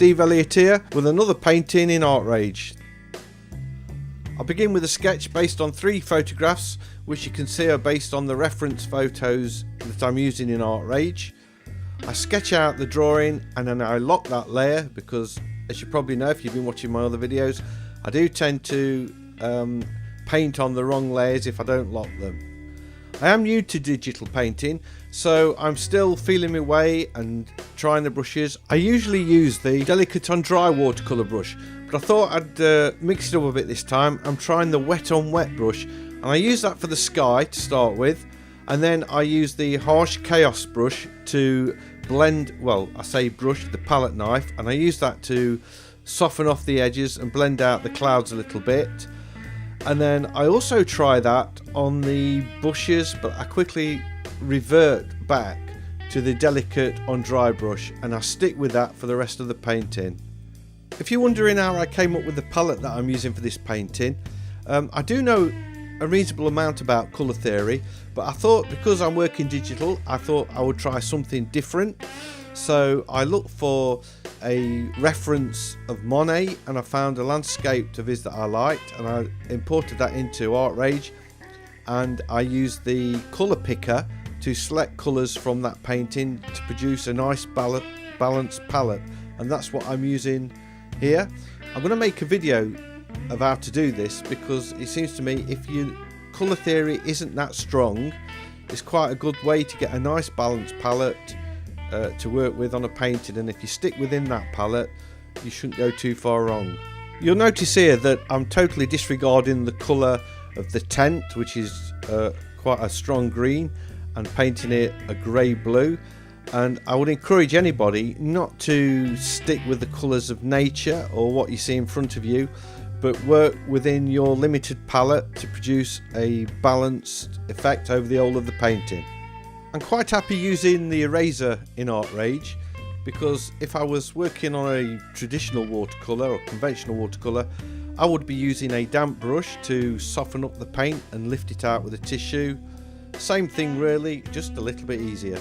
Steve Elliott here with another painting in ArtRage. I'll begin with a sketch based on 3 photographs which you can see are based on the reference photos that I'm using in ArtRage. I sketch out the drawing and then I lock that layer because, as you probably know if you've been watching my other videos, I do tend to paint on the wrong layers if I don't lock them. I am new to digital painting, so I'm still feeling my way and trying the brushes. I usually use the Delicate on Dry watercolour brush, but I thought I'd mix it up a bit this time. I'm trying the Wet on Wet brush, and I use that for the sky to start with, and then I use the Harsh Chaos brush to blend, well, I say brush, the palette knife, and I use that to soften off the edges and blend out the clouds a little bit. And then I also try that on the bushes, but I quickly revert back to the Delicate on Dry brush and I stick with that for the rest of the painting. If you're wondering how I came up with the palette that I'm using for this painting, I do know a reasonable amount about colour theory, but I thought because I'm working digital, I thought I would try something different. So I looked for a reference of Monet and I found a landscape of his that I liked, and I imported that into ArtRage, and I used the colour picker to select colours from that painting to produce a nice balanced palette, and that's what I'm using here. I'm going to make a video of how to do this because it seems to me if your colour theory isn't that strong, it's quite a good way to get a nice balanced palette to work with on a painting, and if you stick within that palette you shouldn't go too far wrong. You'll notice here that I'm totally disregarding the colour of the tent, which is quite a strong green, and painting it a grey blue. And I would encourage anybody not to stick with the colours of nature or what you see in front of you, but work within your limited palette to produce a balanced effect over the whole of the painting. I'm quite happy using the eraser in ArtRage because if I was working on a traditional watercolour or conventional watercolour, I would be using a damp brush to soften up the paint and lift it out with a tissue. Same thing really, just a little bit easier.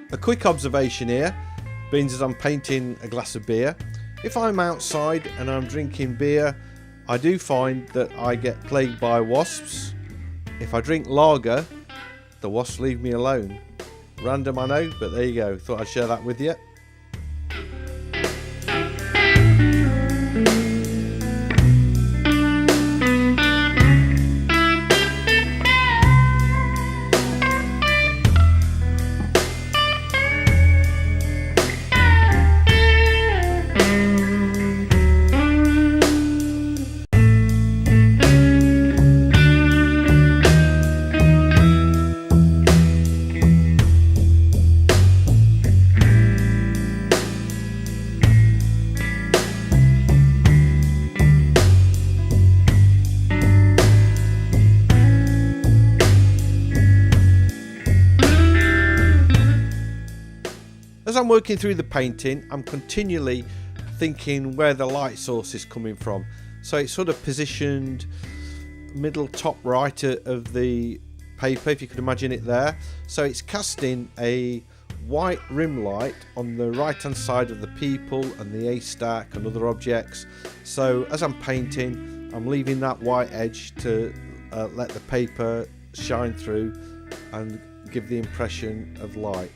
A quick observation here, being as I'm painting a glass of beer. If I'm outside and I'm drinking beer, I do find that I get plagued by wasps. If I drink lager, the wasps leave me alone. Random, I know, but there you go. Thought I'd share that with you. As I'm working through the painting, I'm continually thinking where the light source is coming from. So it's sort of positioned middle top right of the paper, if you could imagine it there. So it's casting a white rim light on the right hand side of the people and the haystack and other objects. So as I'm painting, I'm leaving that white edge to let the paper shine through and give the impression of light.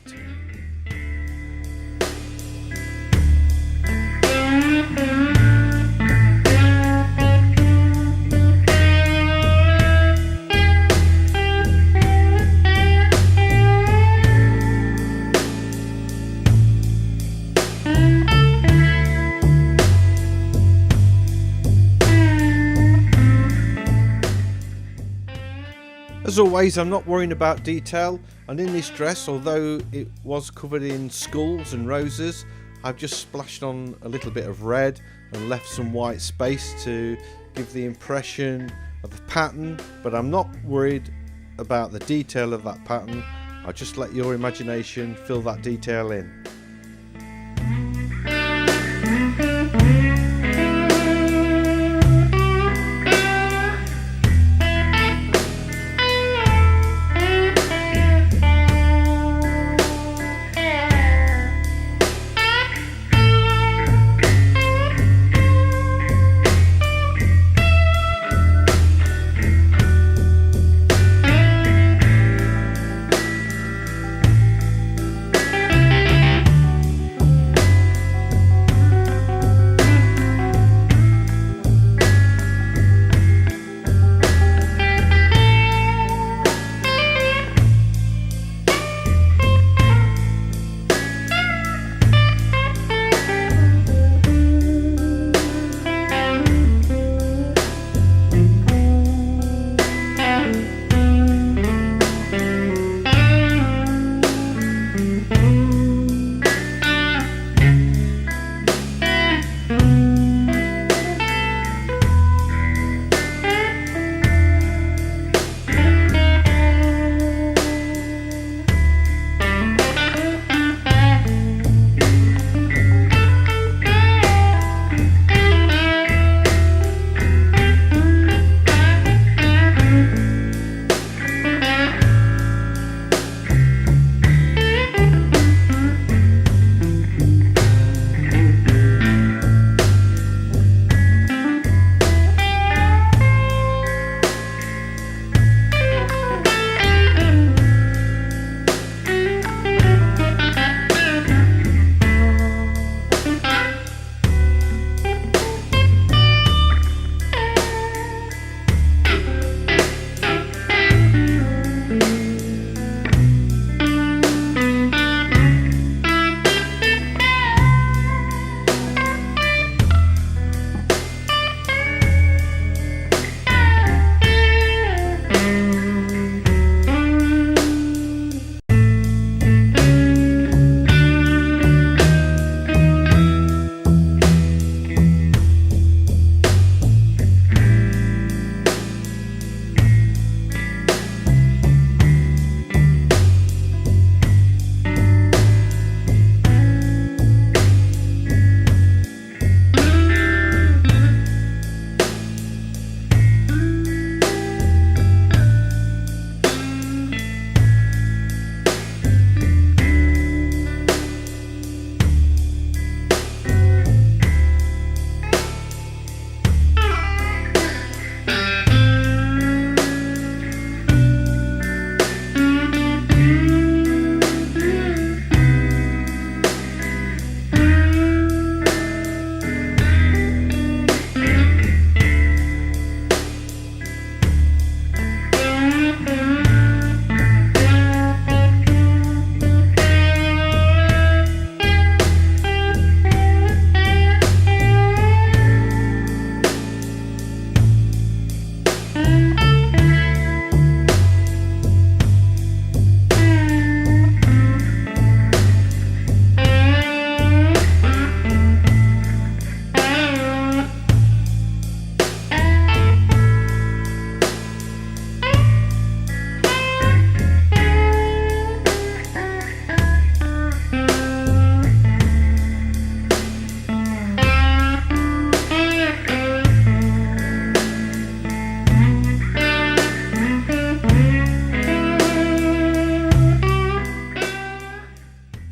As always, I'm not worrying about detail, and in this dress, although it was covered in skulls and roses, I've just splashed on a little bit of red and left some white space to give the impression of a pattern, but I'm not worried about the detail of that pattern. I'll just let your imagination fill that detail in.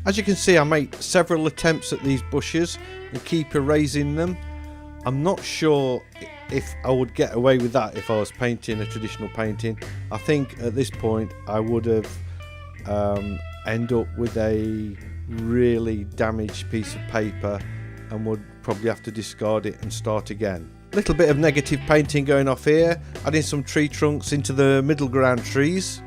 As you can see, I made several attempts at these bushes and keep erasing them. I'm not sure if I would get away with that if I was painting a traditional painting. I think at this point I would have end up with a really damaged piece of paper and would probably have to discard it and start again. Little bit of negative painting going off here, adding some tree trunks into the middle ground trees.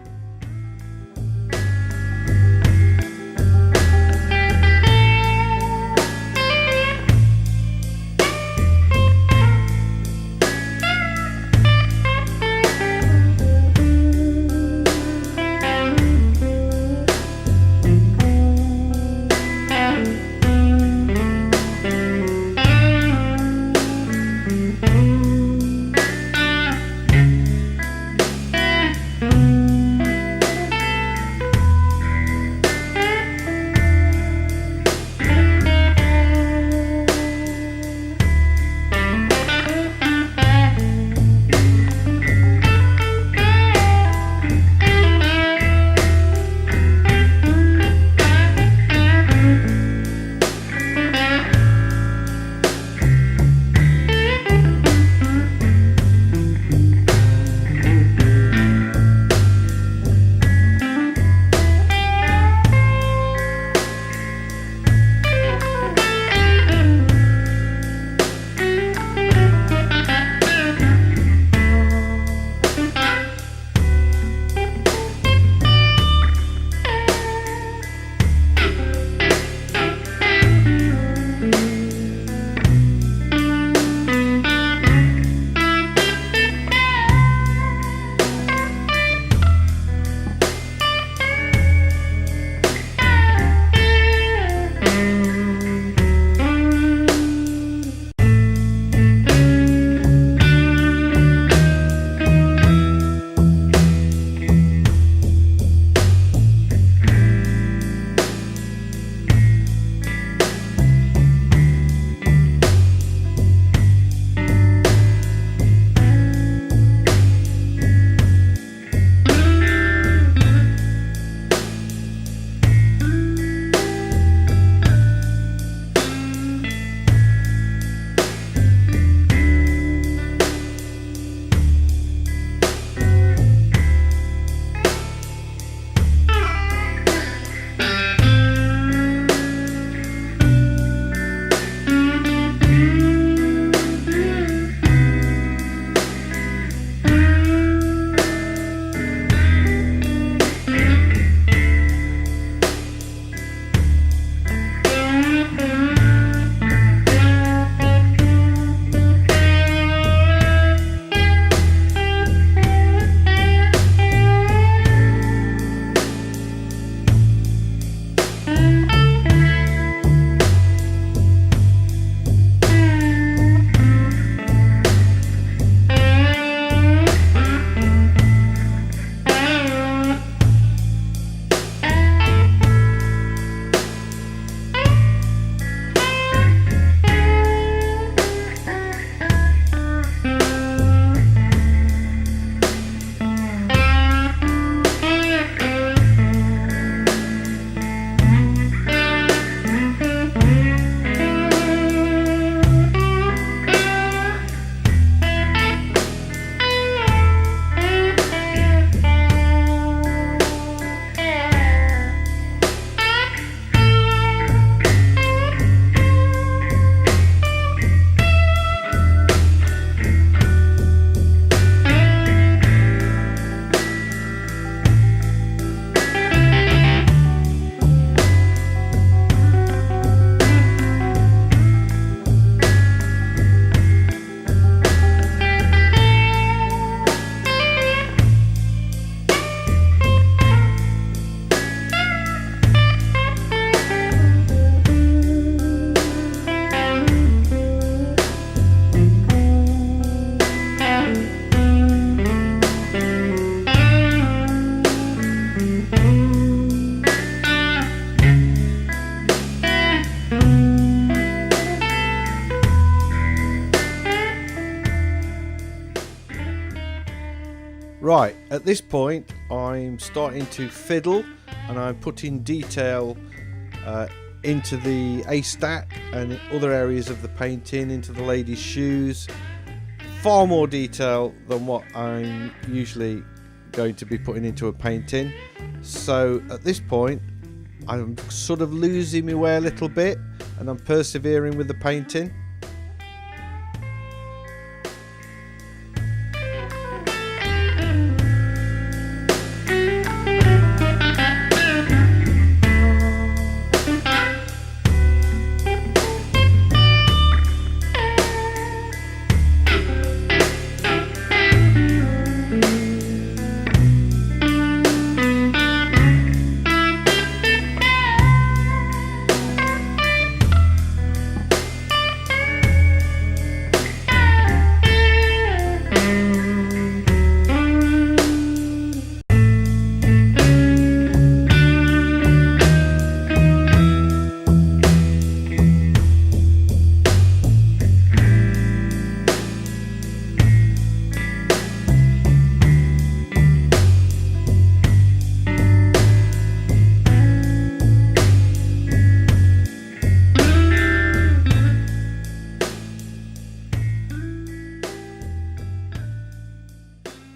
Right, at this point I'm starting to fiddle and I'm putting detail into the haystack and other areas of the painting, into the lady's shoes. Far more detail than what I'm usually going to be putting into a painting. So at this point I'm sort of losing my way a little bit and I'm persevering with the painting.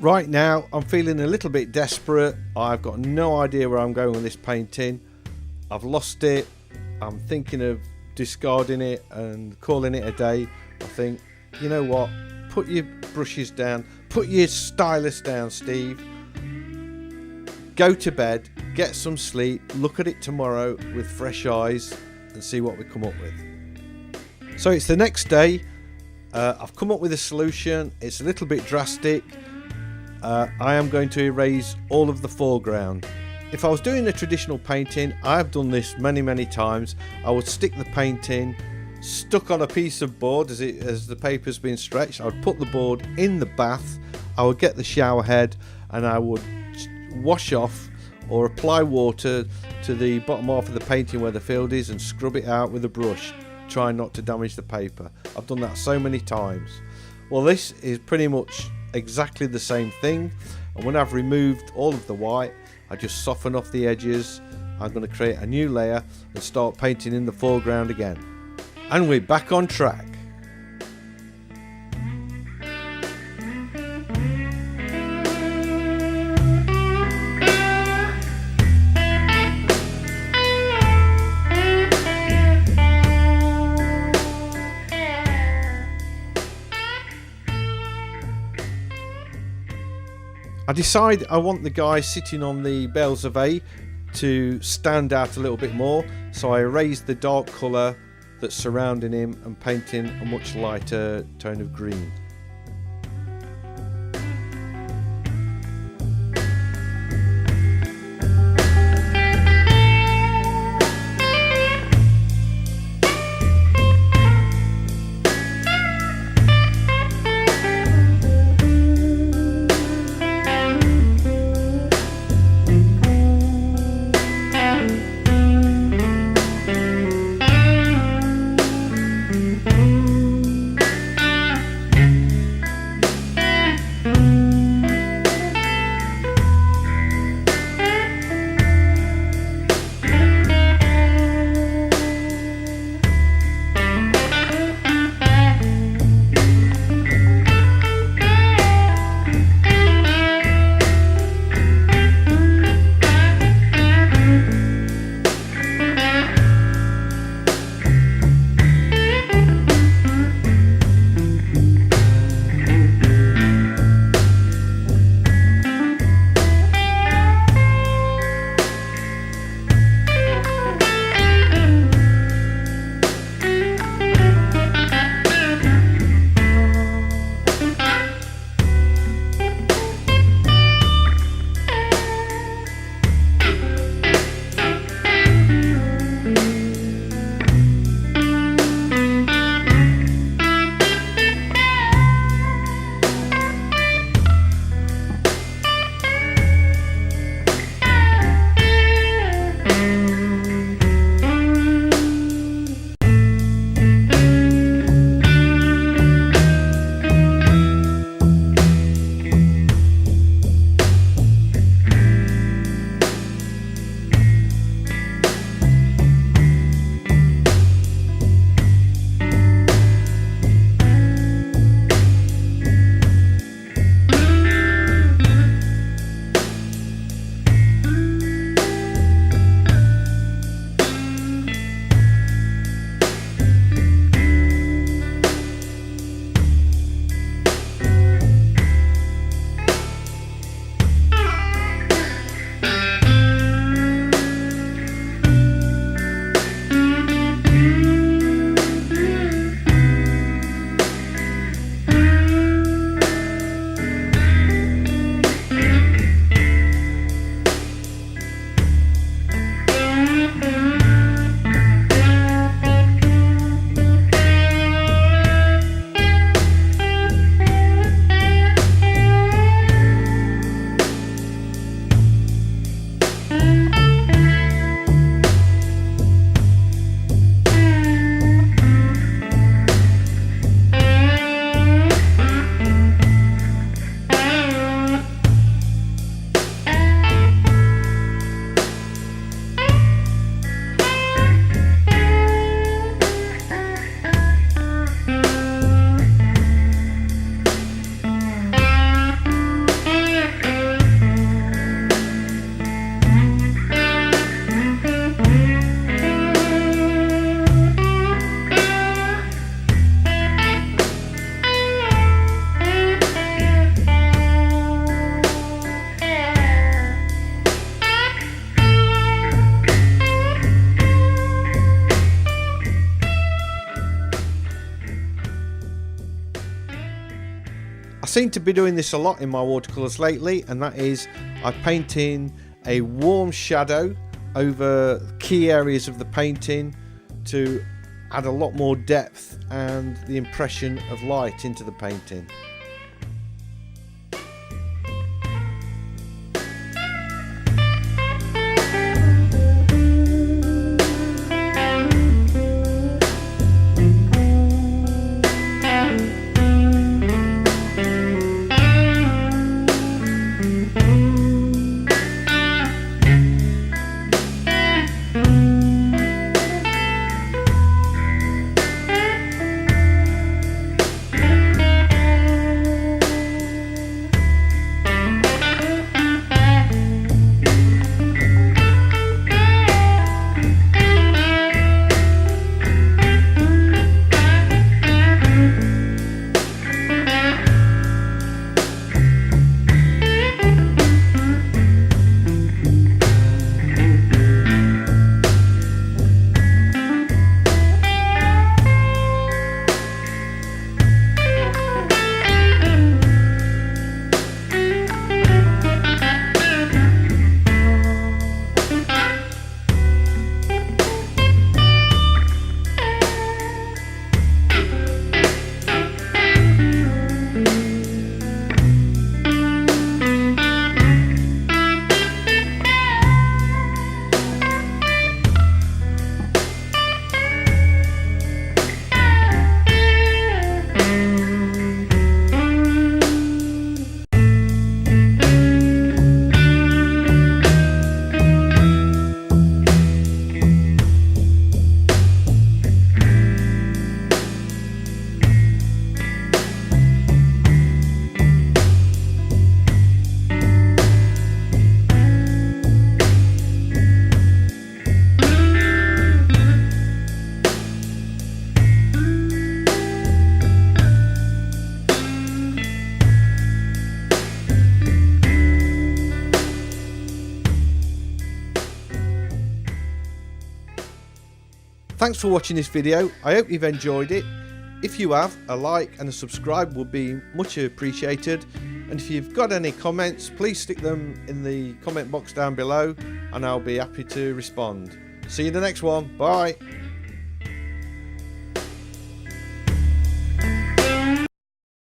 Right now I'm feeling a little bit desperate. I've got no idea where I'm going with this painting. I've lost it. I'm thinking of discarding it and calling it a day. I think, you know what, put your brushes down, put your stylus down, Steve. Go to bed, get some sleep, look at it tomorrow with fresh eyes and see what we come up with. So it's the next day. I've come up with a solution. It's a little bit drastic. I am going to erase all of the foreground. If I was doing a traditional painting, I've done this many times. I would stick the painting stuck on a piece of board as the paper's been stretched. I would put the board in the bath. I would get the shower head and I would wash off or apply water to the bottom half of the painting where the field is and scrub it out with a brush, trying not to damage the paper. I've done that so many times. Well, this is pretty much exactly the same thing, and when I've removed all of the white, I just soften off the edges. I'm going to create a new layer and start painting in the foreground again. And we're back on track. I decide I want the guy sitting on the bales of hay to stand out a little bit more, so I erase the dark colour that's surrounding him and paint in a much lighter tone of green. seem to be doing this a lot in my watercolours lately, and that is I'm painting a warm shadow over key areas of the painting to add a lot more depth and the impression of light into the painting. Thanks for watching this video. I hope you've enjoyed it. If you have, a like and a subscribe would be much appreciated. And if you've got any comments, please stick them in the comment box down below and I'll be happy to respond. See you in the next one. Bye.